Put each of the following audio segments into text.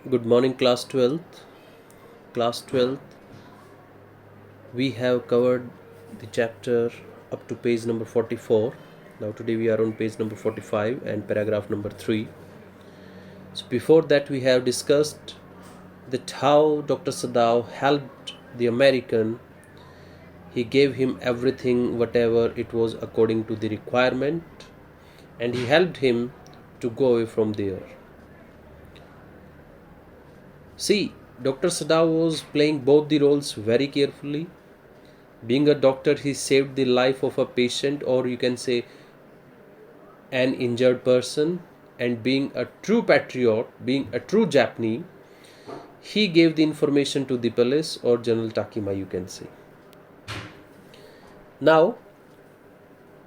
Good morning, class 12th. Class 12th, we have covered the chapter up to page number 44. Now, today we are on page number 45 and paragraph number 3. So, before that, we have discussed that how Dr. Sadao helped the American. He gave him everything, whatever it was according to the requirement, and he helped him to go away from there. See, Dr. Sadao was playing both the roles very carefully. Being a doctor, he saved the life of a patient, or you can say an injured person, and being a true patriot, being a true Japanese, he gave the information to the police or General Takima, you can say. Now,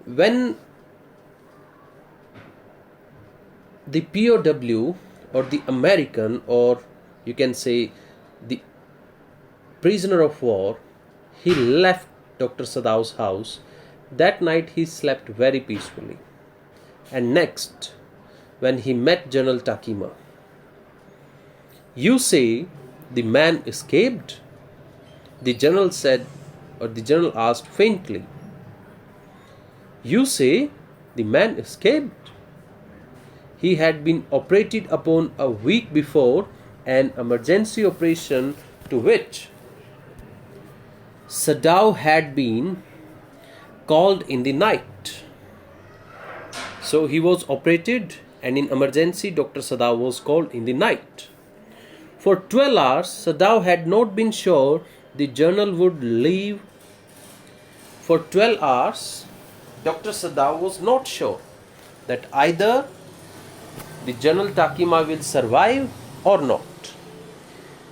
when the POW or the American, or you can say the prisoner of war, he left Dr. Sadao's house, that night he slept very peacefully. And next, when he met General Takima, you say the man escaped? The general said, or the general asked faintly. You say the man escaped? He had been operated upon a week before, an emergency operation to which Sadao had been called in the night. So he was operated, and in emergency Dr. Sadao was called in the night. For 12 hours, Sadao had not been sure the journal would leave. For 12 hours, Dr. Sadao was not sure that either the General Takima will survive or not.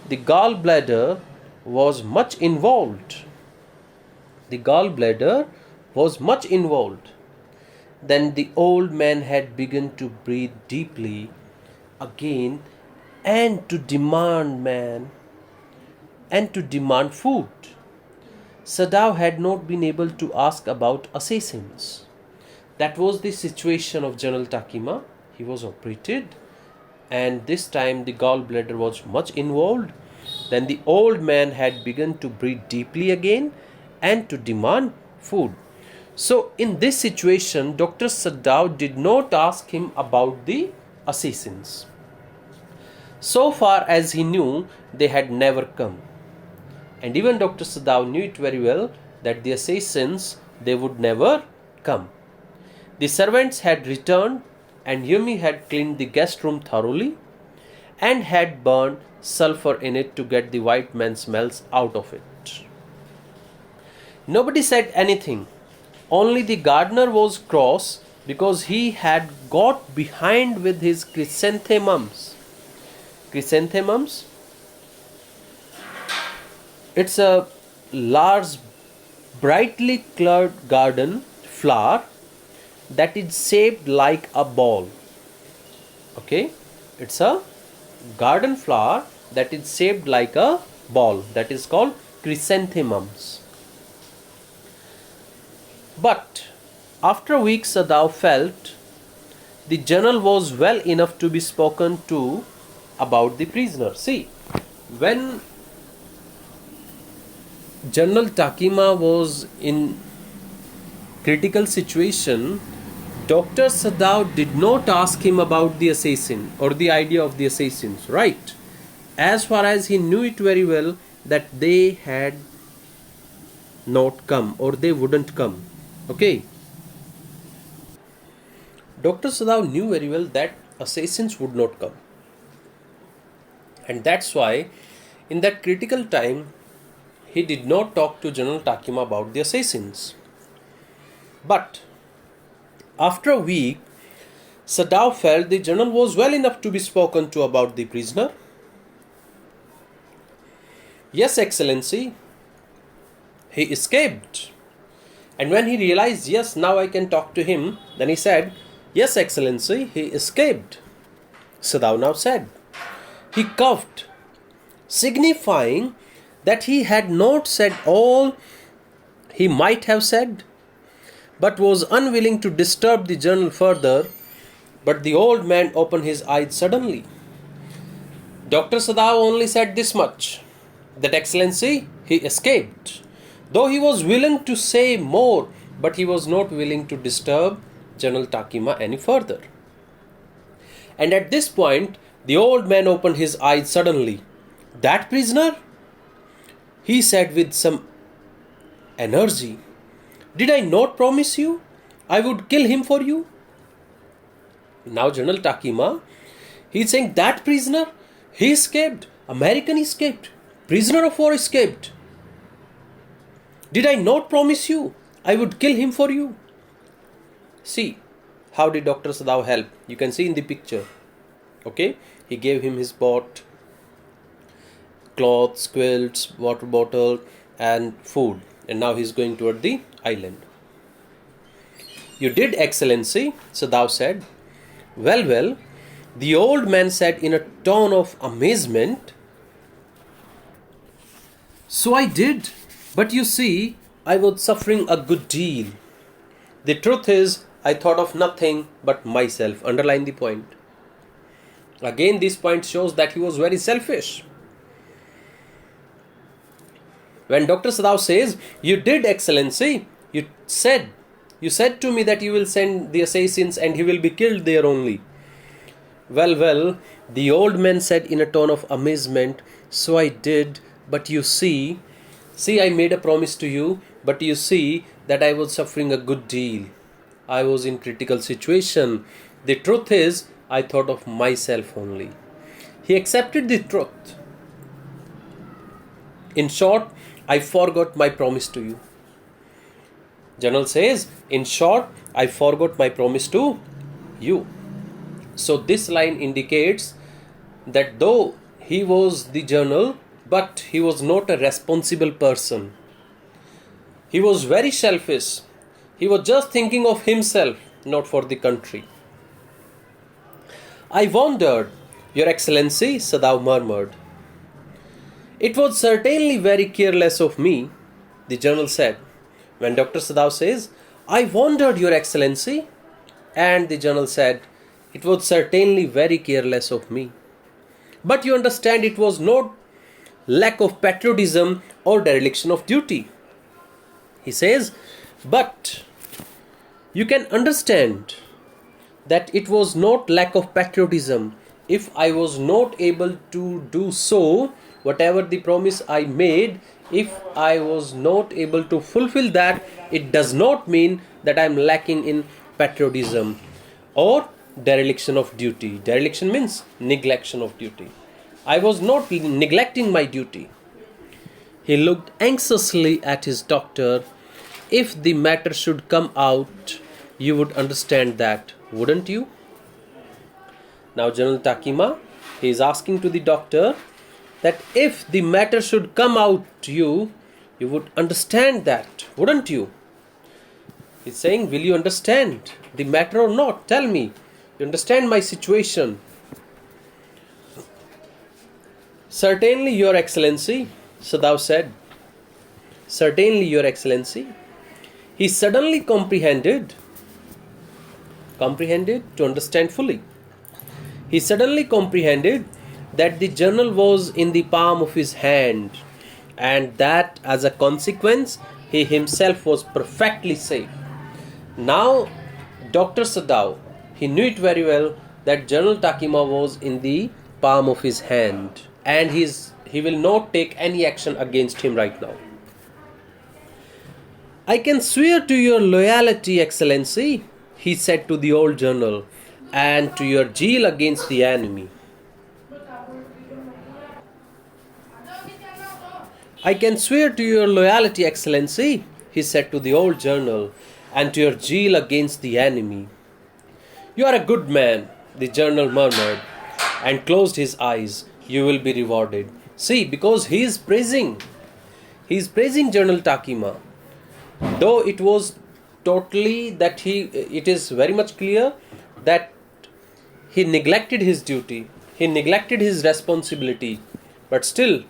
The gallbladder was much involved. Then the old man had begun to breathe deeply again and to demand food. Sadao had not been able to ask about assassins. That was the situation of General Takima. He was operated, and this time the gallbladder was much involved. Then the old man had begun to breathe deeply again and to demand food. So in this situation, Dr. Sadao did not ask him about the assassins. So far as he knew, they had never come. And even Dr. Sadao knew it very well that the assassins, they would never come. The servants had returned, and Yumi had cleaned the guest room thoroughly and had burned sulfur in it to get the white man smells out of it. Nobody said anything. Only the gardener was cross because he had got behind with his chrysanthemums. Chrysanthemums? It's a large, brightly colored garden flower that is shaped like a ball. Okay? It's a garden flower that is shaped like a ball. That is called chrysanthemums. But after a week, Sadao felt the general was well enough to be spoken to about the prisoner. See, when General Takima was in critical situation, Dr. Sadao did not ask him about the assassin or the idea of the assassins, right? As far as he knew it very well that they had not come or they wouldn't come. Okay. Dr. Sadao knew very well that assassins would not come. And that's why in that critical time, he did not talk to General Takima about the assassins. But after a week, Sadao felt the general was well enough to be spoken to about the prisoner. Yes, Excellency, he escaped. And when he realized, yes, now I can talk to him, then he said, yes, Excellency, he escaped. Sadao now said. He coughed, signifying that he had not said all he might have said, but was unwilling to disturb the general further. But the old man opened his eyes suddenly. Dr. Sadao only said this much, that Excellency, he escaped. Though he was willing to say more, but he was not willing to disturb General Takima any further. And at this point, the old man opened his eyes suddenly. That prisoner? He said with some energy. Did I not promise you I would kill him for you? Now General Takima, he is saying that prisoner, he escaped. American escaped. Prisoner of war escaped. Did I not promise you I would kill him for you? See, how did Dr. Sadao help? You can see in the picture. Okay, he gave him his boat, clothes, quilts, water bottle and food. And now he is going toward the island. You did, Excellency, Sadao said. Well, the old man said in a tone of amazement. So I did, but you see, I was suffering a good deal. The truth is, I thought of nothing but myself. Underline the point. Again, this point shows that he was very selfish. When Dr. Sadao says, you did, Excellency, you said to me that you will send the assassins and he will be killed there only. Well, the old man said in a tone of amazement, so I did, but you see, I made a promise to you, but you see that I was suffering a good deal. I was in critical situation. The truth is, I thought of myself only. He accepted the truth. In short, I forgot my promise to you. General says, in short, I forgot my promise to you. So this line indicates that though he was the general, but he was not a responsible person. He was very selfish. He was just thinking of himself, not for the country. I wondered, Your Excellency, Sadao murmured. It was certainly very careless of me, the general said. When Dr. Sadao says, I wondered, Your Excellency, and the general said, it was certainly very careless of me. But you understand, it was not lack of patriotism or dereliction of duty. He says, but you can understand that it was not lack of patriotism. If I was not able to do so, whatever the promise I made, if I was not able to fulfill that, it does not mean that I am lacking in patriotism or dereliction of duty. Dereliction means neglection of duty. I was not neglecting my duty. He looked anxiously at his doctor. If the matter should come out, you would understand that, wouldn't you? Now General Takima, he is asking to the doctor that if the matter should come out to you, you would understand that, wouldn't you? He's saying, will you understand the matter or not? Tell me. You understand my situation? Certainly, Your Excellency, Sadao said. Certainly, Your Excellency. He suddenly comprehended to understand fully. He suddenly comprehended that the journal was in the palm of his hand and that as a consequence he himself was perfectly safe. Now Dr. Sadao, he knew it very well that General Takima was in the palm of his hand and he will not take any action against him right now. I can swear to your loyalty, Excellency, he said to the old general, and to your zeal against the enemy. I can swear to your loyalty, Excellency, he said to the old general, and to your zeal against the enemy. You are a good man, the general murmured, and closed his eyes. You will be rewarded. See, because he is praising General Takima. Though it was totally that it is very much clear that he neglected his duty, he neglected his responsibility, but still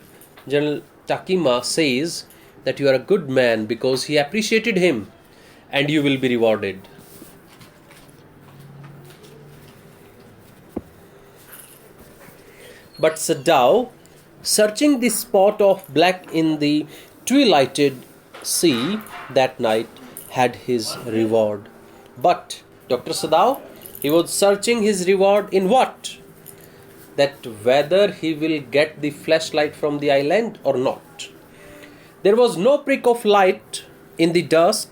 General Takima says that you are a good man because he appreciated him and you will be rewarded. But Sadao, searching the spot of black in the twilighted sea that night, had his reward. But Dr. Sadao, he was searching his reward in what? That whether he will get the flashlight from the island or not. There was no prick of light in the dusk.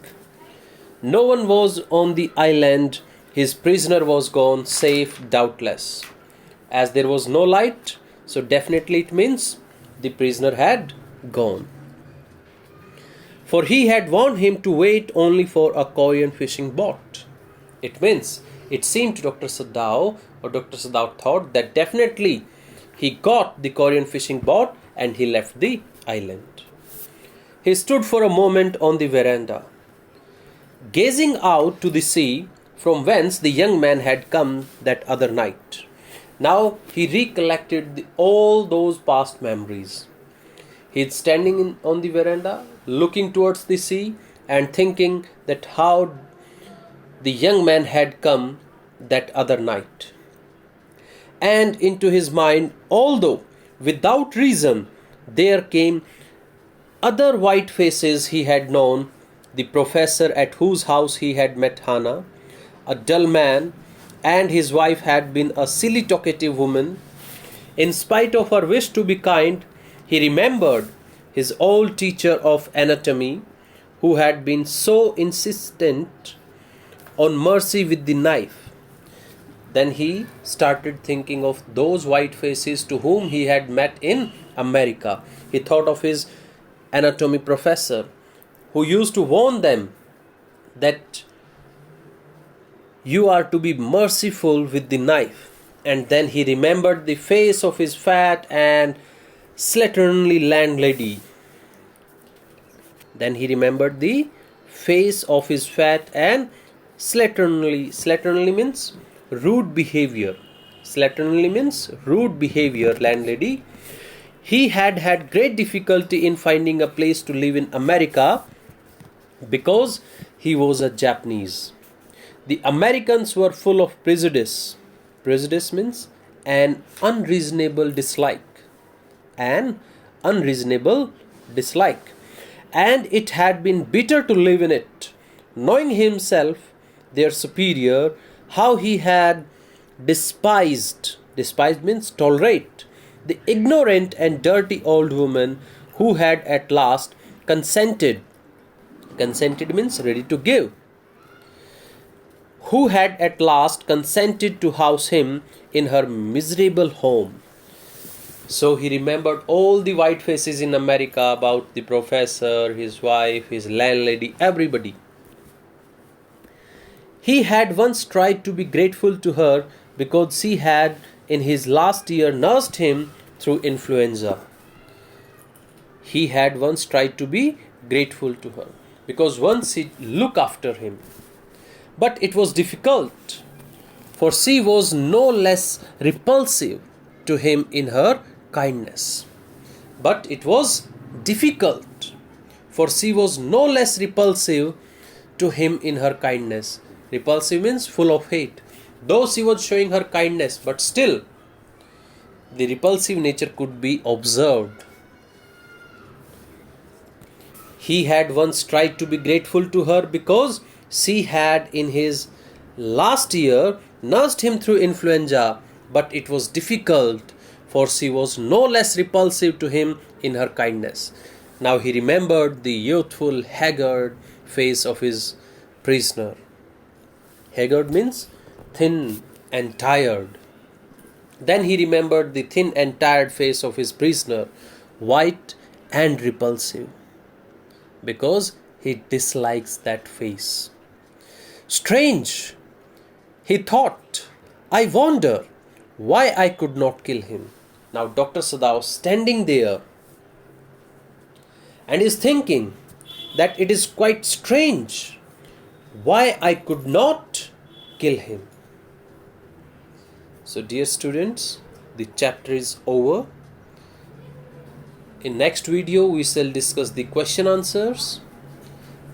No one was on the island. His prisoner was gone, safe, doubtless. As there was no light, so definitely it means the prisoner had gone. For he had warned him to wait only for a Korean fishing boat. It means, it seemed to Dr. Sadao, or Dr. Sadao thought that definitely he got the Korean fishing boat and he left the island. He stood for a moment on the veranda, gazing out to the sea from whence the young man had come that other night. Now he recollected all those past memories. He is standing on the veranda, looking towards the sea and thinking that how the young man had come that other night. And into his mind, although without reason, there came other white faces he had known, the professor at whose house he had met Hannah, a dull man, and his wife had been a silly talkative woman. In spite of her wish to be kind, he remembered his old teacher of anatomy, who had been so insistent on mercy with the knife. Then he started thinking of those white faces to whom he had met in America. He thought of his anatomy professor, who used to warn them that you are to be merciful with the knife. And then he remembered the face of his fat and slatternly landlady. Then he remembered the face of his fat and slatternly means rude behavior. Slatternly means rude behavior landlady. He had had great difficulty in finding a place to live in America because he was a Japanese. The Americans were full of prejudice. Prejudice means an unreasonable dislike. An unreasonable dislike. And it had been bitter to live in it, knowing himself their superior, how he had despised means tolerate, the ignorant and dirty old woman who had at last consented means ready to give, who had at last consented to house him in her miserable home. So he remembered all the white faces in America, about the professor, his wife, his landlady, everybody. He had once tried to be grateful to her because she had in his last year nursed him through influenza. He had once tried to be grateful to her because once she looked after him. But it was difficult, for she was no less repulsive to him in her kindness. But it was difficult, for she was no less repulsive to him in her kindness. Repulsive means full of hate. Though she was showing her kindness, but still the repulsive nature could be observed. He had once tried to be grateful to her because she had in his last year nursed him through influenza, but it was difficult, for she was no less repulsive to him in her kindness. Now he remembered the youthful, haggard face of his prisoner. Haggard means thin and tired. Then he remembered the thin and tired face of his prisoner, white and repulsive, because he dislikes that face. Strange, he thought. I wonder why I could not kill him. Now Dr. Sadao standing there and is thinking that it is quite strange why I could not kill him. So dear students, the chapter is over. In next video we shall discuss the question answers.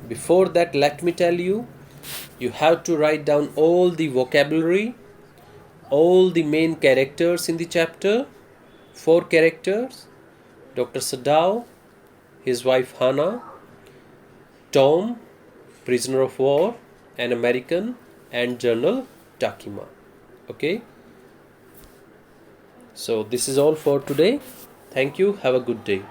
Before that, let me tell you, you have to write down all the vocabulary, all the main characters in the chapter, 4 characters: Dr. Sadao, his wife Hannah, Tom, prisoner of war, an American, and General Takima. Okay, so this is all for today. Thank you. Have a good day.